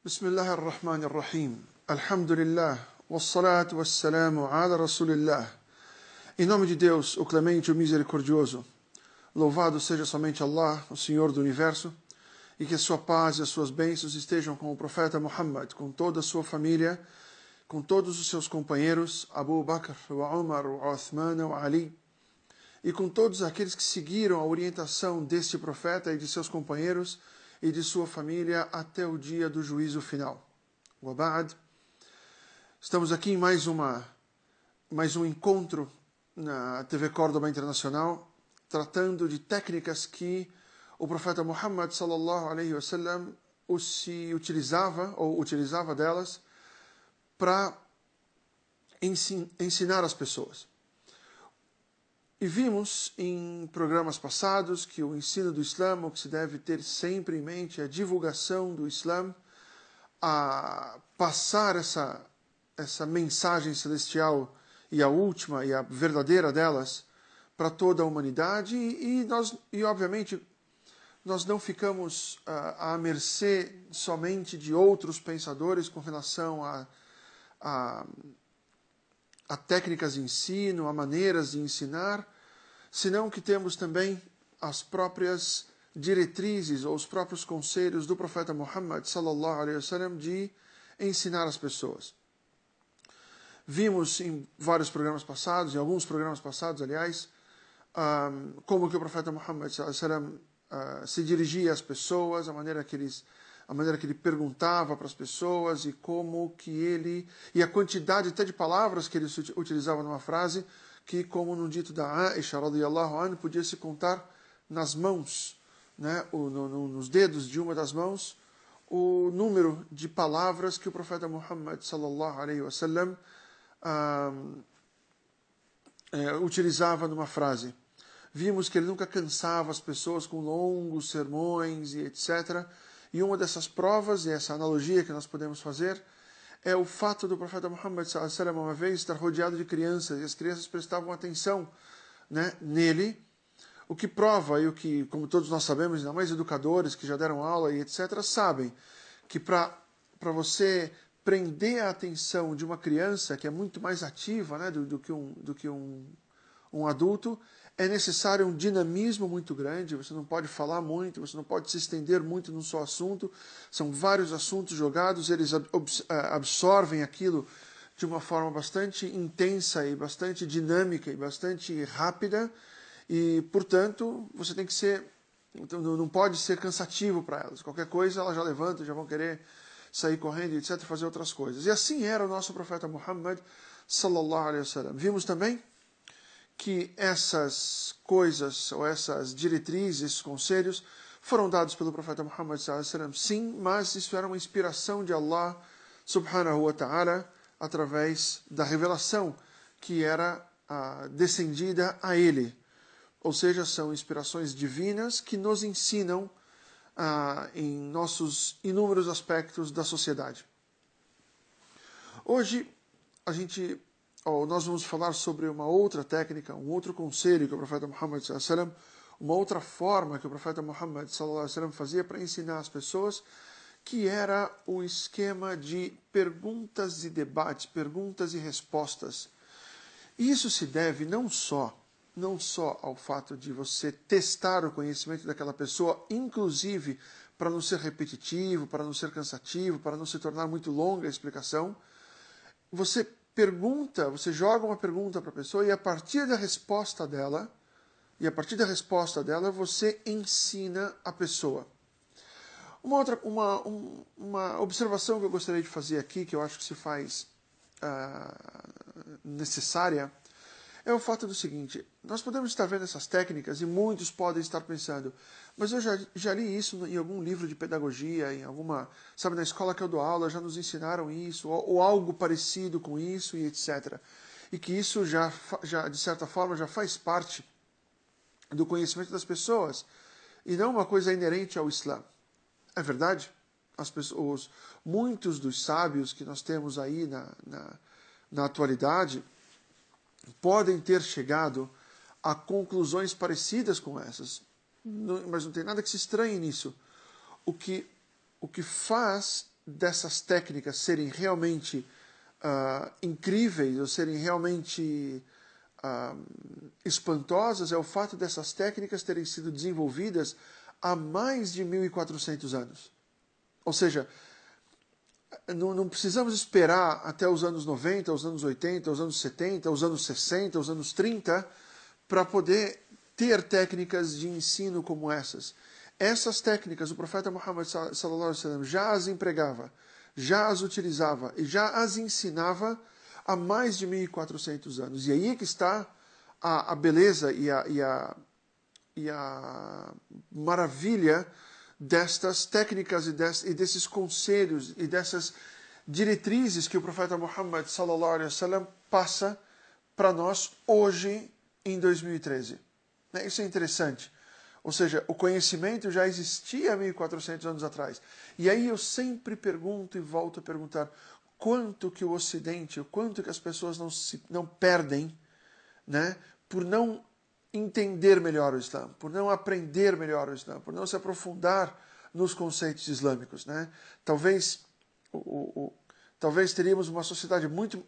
بسم الله الرحمن الرحيم الحمد لله والصلاة والسلام على رسول الله. Em nome de Deus, o clemente, o misericordioso, louvado seja somente Allah, o Senhor do Universo, e que a sua paz e as suas bênçãos estejam com o profeta Muhammad, com toda a sua família, com todos os seus companheiros, Abu Bakr, Umar, Uthman, Ali, e com todos aqueles que seguiram a orientação deste profeta e de seus companheiros e de sua família até o dia do juízo final. Wa ba'd. Estamos aqui em mais um encontro na TV Córdoba Internacional, tratando de técnicas que o profeta Muhammad sallallahu alaihi wasallam utilizava delas para ensinar as pessoas. E vimos em programas passados que o ensino do Islã, o que se deve ter sempre em mente, é a divulgação do Islã, a passar essa mensagem celestial e a última e a verdadeira delas para toda a humanidade, e obviamente nós não ficamos à mercê somente de outros pensadores com relação a técnicas de ensino, a maneiras de ensinar, senão que temos também as próprias diretrizes ou os próprios conselhos do profeta Muhammad sallallahu alaihi wasallam de ensinar as pessoas. Vimos em vários programas passados, em alguns programas passados, aliás, como que o profeta Muhammad sallallahu alaihi wasallam se dirigia às pessoas, a maneira que ele perguntava para as pessoas e a quantidade até de palavras que ele utilizava numa frase, que, como no dito da Aisha radiyallahu anha, podia se contar nas mãos, né, nos dedos de uma das mãos, o número de palavras que o profeta Muhammad sallallahu alaihi wasallam utilizava numa frase. Vimos que ele nunca cansava as pessoas com longos sermões e etc. E uma dessas provas, e essa analogia que nós podemos fazer, é o fato do profeta Muhammad sallallahu alaihi wasallam uma vez estar rodeado de crianças, e as crianças prestavam atenção, né, nele, o que prova, e o que, como todos nós sabemos, ainda mais educadores que já deram aula e etc., sabem que para você prender a atenção de uma criança, que é muito mais ativa, né, do que um adulto, é necessário um dinamismo muito grande. Você não pode falar muito, você não pode se estender muito num só assunto. São vários assuntos jogados, eles absorvem aquilo de uma forma bastante intensa e bastante dinâmica e bastante rápida, e, portanto, você tem que ser, não pode ser cansativo para elas. Qualquer coisa, elas já levantam, já vão querer sair correndo, etc., fazer outras coisas. E assim era o nosso profeta Muhammad sallallahu alaihi wasallam. Vimos também que essas coisas, ou essas diretrizes, esses conselhos, foram dados pelo profeta Muhammad sallallahu alaihi wasallam, sim, mas isso era uma inspiração de Allah subhanahu wa ta'ala, através da revelação que era descendida a ele. Ou seja, são inspirações divinas que nos ensinam em nossos inúmeros aspectos da sociedade. Hoje, nós vamos falar sobre uma outra técnica, um outro conselho que o profeta Muhammad sallallahu alaihi wasallam, uma outra forma que o profeta Muhammad sallallahu alaihi wasallam fazia para ensinar as pessoas, que era o esquema de perguntas e debates, perguntas e respostas. E isso se deve não só ao fato de você testar o conhecimento daquela pessoa, inclusive para não ser repetitivo, para não ser cansativo, para não se tornar muito longa a explicação. Você joga uma pergunta para a pessoa, e a partir da resposta dela, você ensina a pessoa. Uma observação que eu gostaria de fazer aqui, que eu acho que se faz necessária, é o fato do seguinte: nós podemos estar vendo essas técnicas e muitos podem estar pensando, mas eu já li isso em algum livro de pedagogia, na escola que eu dou aula já nos ensinaram isso, ou algo parecido com isso e etc. E que isso já de certa forma já faz parte do conhecimento das pessoas e não uma coisa inerente ao Islã. É verdade? Muitos dos sábios que nós temos aí na atualidade podem ter chegado a conclusões parecidas com essas, mas não tem nada que se estranhe nisso. O que faz dessas técnicas serem realmente incríveis, ou serem realmente espantosas, é o fato dessas técnicas terem sido desenvolvidas há mais de 1400 anos. Ou seja, não precisamos esperar até os anos 90, os anos 80, os anos 70, os anos 60, os anos 30, para poder ter técnicas de ensino como essas. Essas técnicas, o profeta Muhammad sallallahu alaihi wasallam já as empregava, já as utilizava e já as ensinava há mais de 1400 anos. E aí é que está a beleza e a maravilha destas técnicas e desses conselhos e dessas diretrizes que o profeta Muhammad sallallahu alaihi wasallam passa para nós hoje em 2013. Isso é interessante. Ou seja, o conhecimento já existia há 1400 anos atrás. E aí eu sempre pergunto e volto a perguntar quanto que o Ocidente, quanto que as pessoas não perdem, né, por não entender melhor o Islã, por não aprender melhor o Islã, por não se aprofundar nos conceitos islâmicos, né? Talvez teríamos uma sociedade muito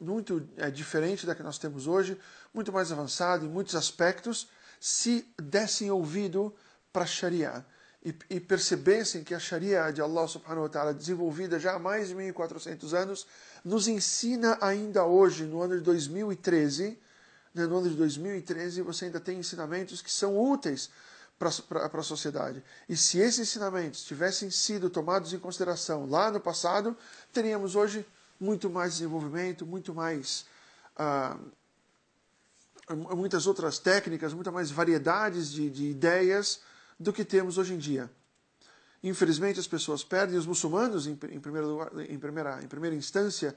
diferente da que nós temos hoje, muito mais avançada em muitos aspectos, se dessem ouvido para a Sharia e percebessem que a Sharia de Allah subhanahu wa ta'ala, desenvolvida já há mais de 1400 anos, nos ensina ainda hoje, no ano de 2013, no ano de 2013, você ainda tem ensinamentos que são úteis para a sociedade. E se esses ensinamentos tivessem sido tomados em consideração lá no passado, teríamos hoje muito mais desenvolvimento, muitas outras técnicas, muita mais variedades de ideias do que temos hoje em dia. Infelizmente, as pessoas perdem, os muçulmanos, em primeira instância,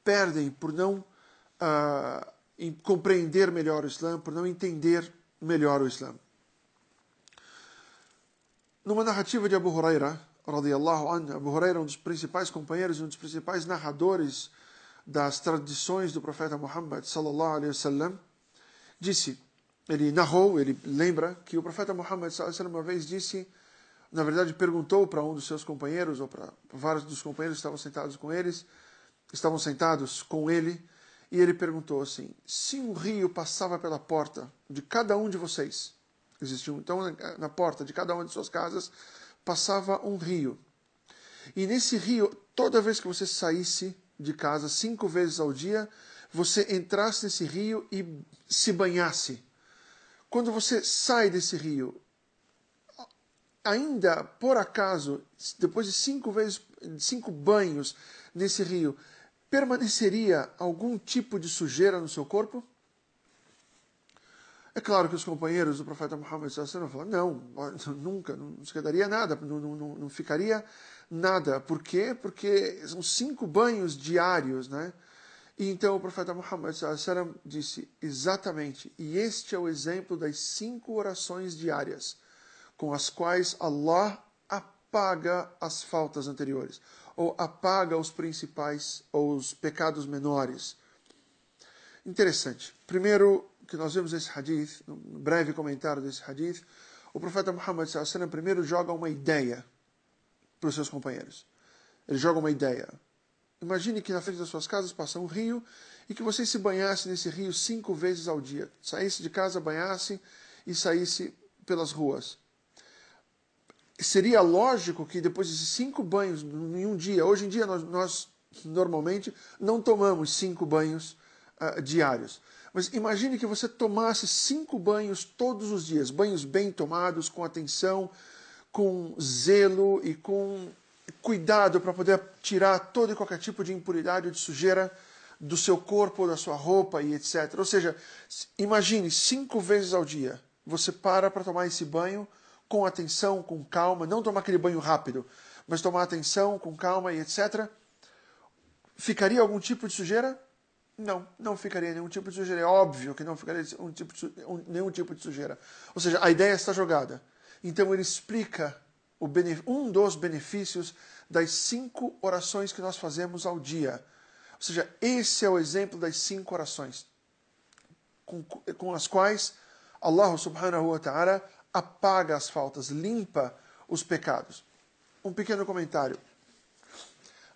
perdem por não compreender melhor o Islã, por não entender melhor o Islã. Numa narrativa de Abu Huraira, radiyallahu anhu, Abu Huraira, um dos principais companheiros, um dos principais narradores das tradições do profeta Muhammad sallallahu alaihi wasallam, disse, ele narrou, ele lembra que o profeta Muhammad sallallahu alaihi wasallam uma vez disse, na verdade perguntou para um dos seus companheiros, ou para vários dos companheiros que estavam sentados com ele, e ele perguntou assim, se um rio passava pela porta de cada um de vocês, então na porta de cada uma de suas casas, passava um rio. E nesse rio, toda vez que você saísse de casa 5 vezes ao dia, você entrasse nesse rio e se banhasse. Quando você sai desse rio, ainda por acaso, depois de 5 banhos nesse rio, permaneceria algum tipo de sujeira no seu corpo? É claro que os companheiros do profeta Muhammad falaram, não, nunca, não se quedaria nada, não ficaria nada. Por quê? Porque são 5 banhos diários, né? E então o profeta Muhammad disse, exatamente, e este é o exemplo das 5 orações diárias, com as quais Allah apaga as faltas anteriores, ou apaga os principais, ou os pecados menores. Interessante. Primeiro, que nós vemos esse hadith, um breve comentário desse hadith, o profeta Muhammad primeiro joga uma ideia para os seus companheiros. Ele joga uma ideia. Imagine que na frente das suas casas passa um rio e que você se banhasse nesse rio 5 vezes ao dia. Saísse de casa, banhasse e saísse pelas ruas. Seria lógico que depois de 5 banhos em um dia, hoje em dia nós normalmente não tomamos 5 banhos diários. Mas imagine que você tomasse 5 banhos todos os dias, banhos bem tomados, com atenção, com zelo e com cuidado para poder tirar todo e qualquer tipo de impuridade ou de sujeira do seu corpo, da sua roupa e etc. Ou seja, imagine 5 vezes ao dia, você para tomar esse banho com atenção, com calma, não tomar aquele banho rápido, mas tomar atenção, com calma e etc. Ficaria algum tipo de sujeira? Não ficaria nenhum tipo de sujeira. É óbvio que não ficaria nenhum tipo de sujeira. Ou seja, a ideia está jogada. Então ele explica um dos benefícios das 5 orações que nós fazemos ao dia. Ou seja, esse é o exemplo das 5 orações com as quais Allah subhanahu wa ta'ala apaga as faltas, limpa os pecados. Um pequeno comentário.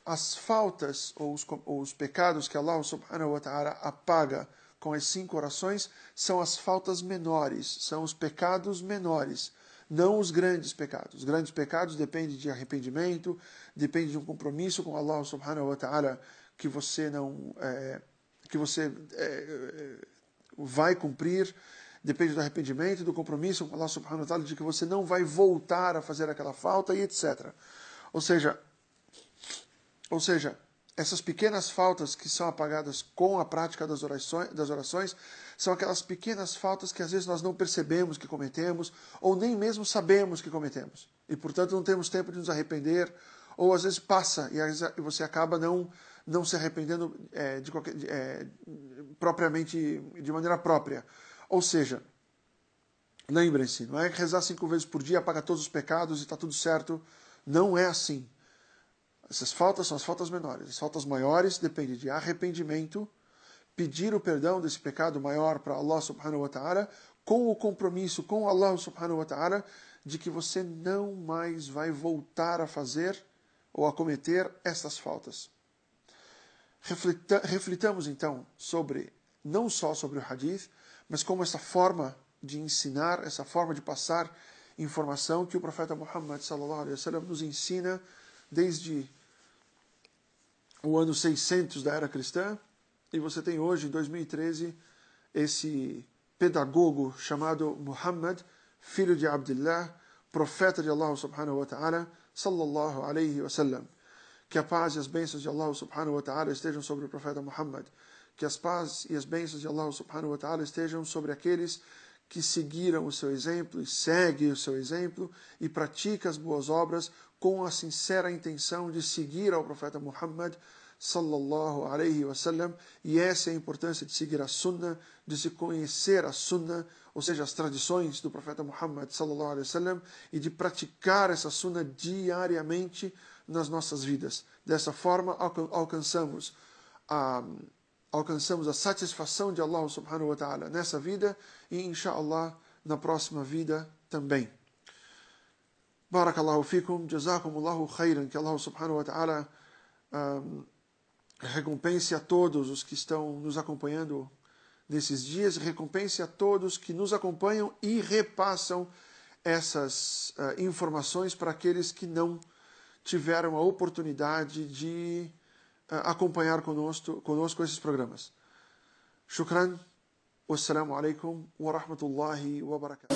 as faltas ou os pecados que Allah subhanahu wa ta'ala apaga com as 5 orações são as faltas menores, são os pecados menores, não os grandes pecados. Os grandes pecados dependem de arrependimento, depende de um compromisso com Allah subhanahu wa ta'ala que você vai cumprir, depende do arrependimento, do compromisso com Allah subhanahu wa ta'ala de que você não vai voltar a fazer aquela falta e etc. Ou seja, essas pequenas faltas que são apagadas com a prática das orações são aquelas pequenas faltas que às vezes nós não percebemos que cometemos ou nem mesmo sabemos que cometemos. E, portanto, não temos tempo de nos arrepender, ou às vezes passa e você acaba não se arrependendo propriamente, de maneira própria. Ou seja, lembrem-se, não é que rezar 5 vezes por dia apaga todos os pecados e está tudo certo. Não é assim. Essas faltas são as faltas menores. As faltas maiores dependem de arrependimento, pedir o perdão desse pecado maior para Allah subhanahu wa ta'ala, com o compromisso com Allah subhanahu wa ta'ala de que você não mais vai voltar a fazer ou a cometer essas faltas. Reflitamos então não só sobre o hadith, mas como essa forma de ensinar, essa forma de passar informação que o profeta Muhammad sallallahu alaihi wasallam nos ensina desde o ano 600 da era cristã, e você tem hoje, em 2013, esse pedagogo chamado Muhammad, filho de Abdullah, profeta de Allah subhanahu wa ta'ala, sallallahu alaihi wasallam. Que a paz e as bênçãos de Allah subhanahu wa ta'ala estejam sobre o profeta Muhammad. Que as paz e as bênçãos de Allah subhanahu wa ta'ala estejam sobre aqueles que seguiram o seu exemplo e seguem o seu exemplo e praticam as boas obras com a sincera intenção de seguir ao profeta Muhammad sallallahu alaihi wasallam. E essa é a importância de seguir a sunnah, de se conhecer a sunnah, ou seja, as tradições do profeta Muhammad sallallahu alaihi wasallam, e de praticar essa sunnah diariamente nas nossas vidas. Dessa forma alcançamos a satisfação de Allah subhanahu wa ta'ala nessa vida e, inshallah, na próxima vida também. Barakallahu fikum, jazakumullahu khairan, que Allah subhanahu wa ta'ala recompense a todos os que estão nos acompanhando nesses dias, recompense a todos que nos acompanham e repassam essas informações para aqueles que não tiveram a oportunidade de acompanhar conosco esses programas. Shukran. Wassalamu alaikum wa rahmatullahi wa barakatuh.